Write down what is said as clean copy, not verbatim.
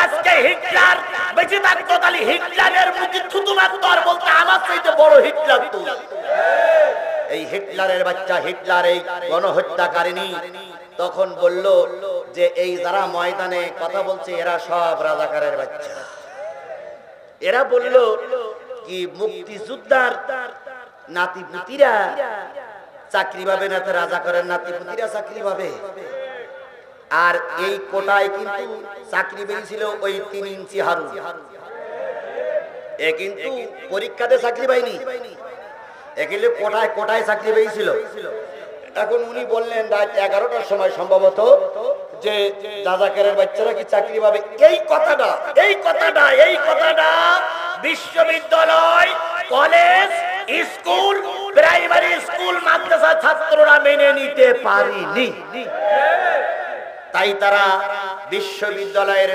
আজকে হিটলার বেঁচে থাকতো তাহলে হিটলারের মুখে থুতু মারতো আর বলতো আমার চাইতে বড় হিটলার তুই। এই হিটলারের বাচ্চা হিটলার এই গণহত্যাকারিনী তখন বলল যে এই যারা ময়দানে কথা বলছে এরা সব রাজাকারের বাচ্চা। এরা বলল কি মুক্তিযোদ্ধার নাতিপুতিরা চাকরি পাবে না, তো রাজাকারের নাতিপুতিরা চাকরি পাবে। আর এই কোটায় কিন্তু চাকরি পেয়েছিল ওই 3 ইঞ্চি হারু, এ কিন্তু পরীক্ষাতে চাকরি পায়নি, এগুলো কোটায় কোটায় চাকরি পেয়েছিল। এখন উনি বললেন রাত 11টার সময় সম্ভবত যে রাজাকারের বাচ্চারা কি চাকরি পাবে। এই কথাটা বিশ্ববিদ্যালয়, কলেজ, স্কুল, প্রাইমারি স্কুল, মাদ্রাসা ছাত্ররা মেনে নিতে পারেনি। তাই তারা বিশ্ববিদ্যালয়ের